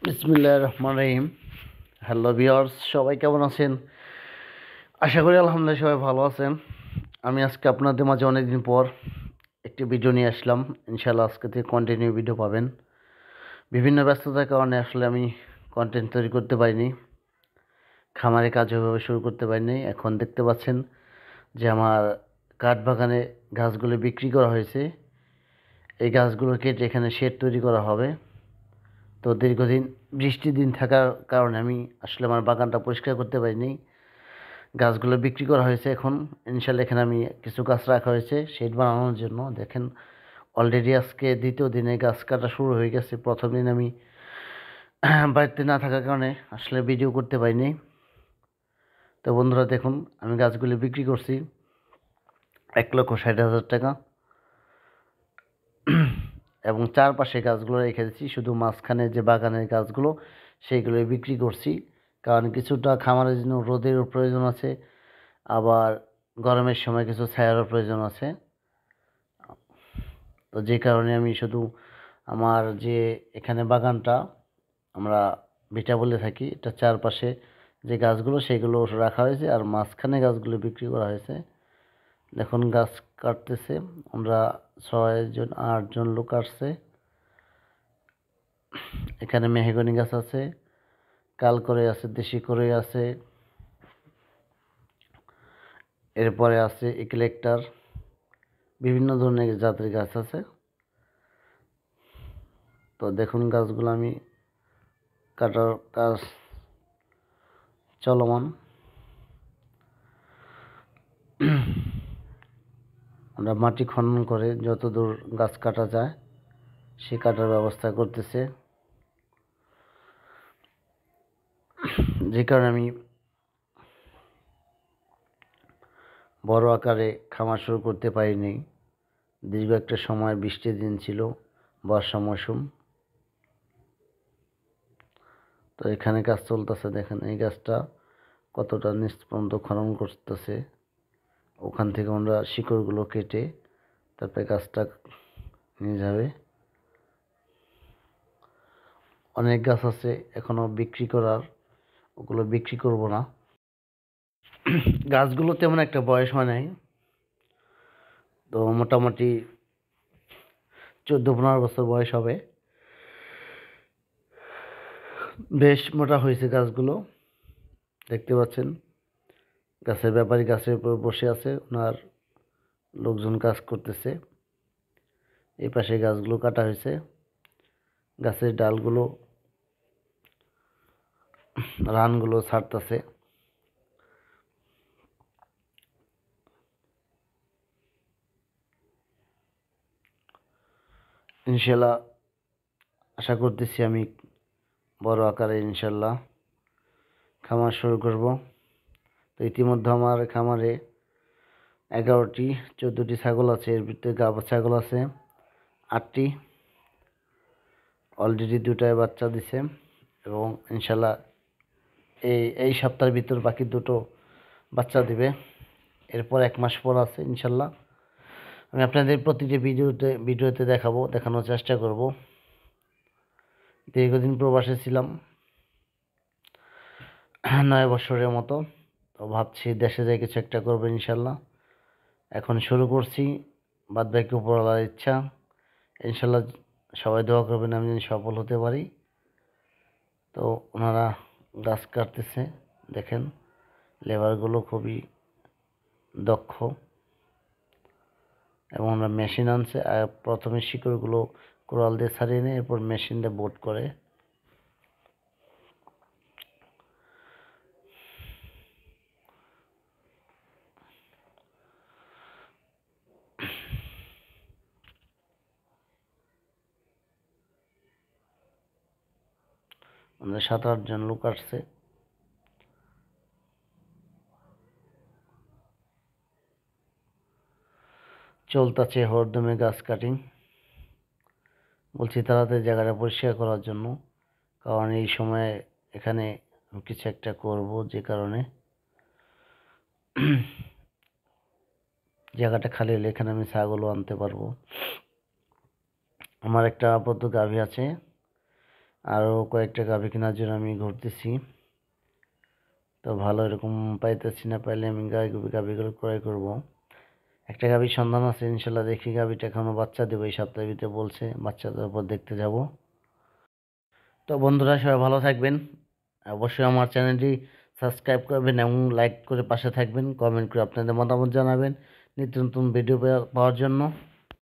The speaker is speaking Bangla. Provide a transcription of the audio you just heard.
বিসমিল্লাহির রহমানির রহিম। হ্যালো ভিউয়ার্স, সবাই কেমন আছেন? আশা করি আলহামদুলিল্লাহ সবাই ভালো আছেন। আমি আজকে আপনাদের মাঝে অনেকদিন পর একটি ভিডিও নিয়ে আসলাম। ইনশাআল্লাহ আজকে থেকে কন্টিনিউ ভিডিও পাবেন। বিভিন্ন ব্যস্ততার কারণে আসলে আমি কন্টেন্ট তৈরি করতে পারিনি, খামারে কাজ ওইভাবে শুরু করতে পারিনি। এখন দেখতে পাচ্ছেন যে আমার কাঠ বাগানে গাছগুলো বিক্রি করা হয়েছে। এই গাছগুলো কেটে এখানে শেড তৈরি করা হবে। তো দীর্ঘদিন বৃষ্টির দিন থাকার কারণে আমি আসলে আমার বাগানটা পরিষ্কার করতে পারিনি। গাছগুলো বিক্রি করা হয়েছে এখন। ইনশাল্লাহ এখানে আমি কিছু গাছ রাখা হয়েছে শেড বানানোর জন্য। দেখেন অলরেডি আজকে দ্বিতীয় দিনে গাছ কাটা শুরু হয়ে গেছে। প্রথম দিন আমি বাড়িতে না থাকার কারণে আসলে ভিডিও করতে পারিনি। তো বন্ধুরা দেখুন, আমি গাছগুলি বিক্রি করছি 1,60,000 টাকা, এবং চারপাশে গাছগুলো রেখে দিচ্ছি। শুধু মাঝখানে যে বাগানের গাছগুলো সেইগুলো বিক্রি করছি, কারণ কিছুটা খামারের জন্য রোদেরও প্রয়োজন আছে, আবার গরমের সময় কিছু ছায়ারও প্রয়োজন আছে। তো যে কারণে আমি শুধু আমার যে এখানে বাগানটা আমরা ভিটা বলে থাকি, এটা চারপাশে যে গাছগুলো সেগুলো রাখা হয়েছে, আর মাঝখানে গাছগুলো বিক্রি করা হয়েছে। দেখুন গাছ কাটতেছে, আমরা 6 জন 8 জন লোক আসছে। এখানে মেহগনি গাছ আছে, কাল করে আছে, দেশি করে আছে, এরপরে আছে ইকলেক্টার, বিভিন্ন ধরনের জাতের গাছ আছে। তো দেখুন গাছগুলো আমি কাটার কাজ চলমান। আমরা মাটি খনন করে যতদূর গাছ কাটা যায় সে কাটার ব্যবস্থা করতেছে। যে কারণে আমি বড় আকারে খামার শুরু করতে পারিনি। দীর্ঘ একটা সময় বৃষ্টির দিন ছিল, বর্ষা মৌসুম। তো এখানে কাজ চলতেছে, দেখেন এই গাছটা কতটা নিচ পর্যন্ত খনন করতেছে। ওখান থেকে আমরা শিকড়গুলো কেটে তারপরে গাছটা নিয়ে যাবে। অনেক গাছ আছে এখনো বিক্রি করার, ওগুলো বিক্রি করব না। গাছগুলো তেমন একটা বয়স হয় নাই, তো মোটামুটি 14-15 বছর বয়স হবে। বেশ মোটা হয়েছে গাছগুলো, দেখতে পাচ্ছেন। গাছের ব্যাপারী গাছের উপর বসে আছে, ওনার লোকজন কাজ করতেছে। এই পাশে গাছগুলো কাটা হয়েছে, গাছের ডালগুলো রানগুলো ছাড়তেছে। ইনশাল্লাহ আশা করতেছি আমি বড় আকারে ইনশাল্লাহ খামার শুরু করব। তো ইতিমধ্যে আমার খামারে 11টি 14টি ছাগল আছে, এর ভিতরে গাভী ছাগল আছে 8টি। অলরেডি 2টায় বাচ্চা দিছে, এবং ইনশাল্লাহ এই সপ্তাহের ভিতর বাকি 2টো বাচ্চা দিবে। এরপর 1 মাস পর আছে ইনশাল্লাহ। আমি আপনাদের প্রতিটি ভিডিওতে দেখানোর চেষ্টা করব। দীর্ঘদিন প্রবাসে ছিলাম, 9 বছরের মতো। তো ভাবছি দেশে যাই কিছু একটা করবো ইনশাল্লাহ। এখন শুরু করছি, বাদ বাকি উপরওয়ালার ইচ্ছা। ইনশাল্লাহ সবাই দোয়া করবেন আমি যেন সফল হতে পারি। তো ওনারা গাছ কাটতেছে, দেখেন লেবারগুলো খুবই দক্ষ, এবং ওরা মেশিন আনছে। আর প্রথমে শিকড়গুলো কোরাল দিয়ে ছাড়িয়ে নেয়, এরপর মেশিন দিয়ে বোট করে। আমাদের 7-8 জন লোক আসছে। চলতেছে হরদমে গাছ কাটিং। বলছি তাড়াতাড়ি জায়গাটা পরিষ্কার করার জন্য, কারণ এই সময়ে এখানে কিছু একটা করব, যে কারণে জায়গাটা খালি হলে এখানে আমি ছাগলও আনতে পারবো। আমার একটা আবদ্ধ গাভী আছে, আরও কয়েকটা গাভী কেনার জন্য আমি ঘুরতেছি। তো ভালো এরকম পাইতেছি না, পাইলে আমি গাভীগুলো ক্রয় করব। একটা গাভীর সন্ধান আছে, ইনশাল্লাহ দেখি। গাভীটা এখনও বাচ্চা দেবে এই সপ্তাহের ভিতরে বলছে, বাচ্চাদের উপর দেখতে যাব। তো বন্ধুরা সবাই ভালো থাকবেন, অবশ্যই আমার চ্যানেলটি সাবস্ক্রাইব করবেন এবং লাইক করে পাশে থাকবেন, কমেন্ট করে আপনাদের মতামত জানাবেন নিত্য নতুন ভিডিও পাওয়ার জন্য।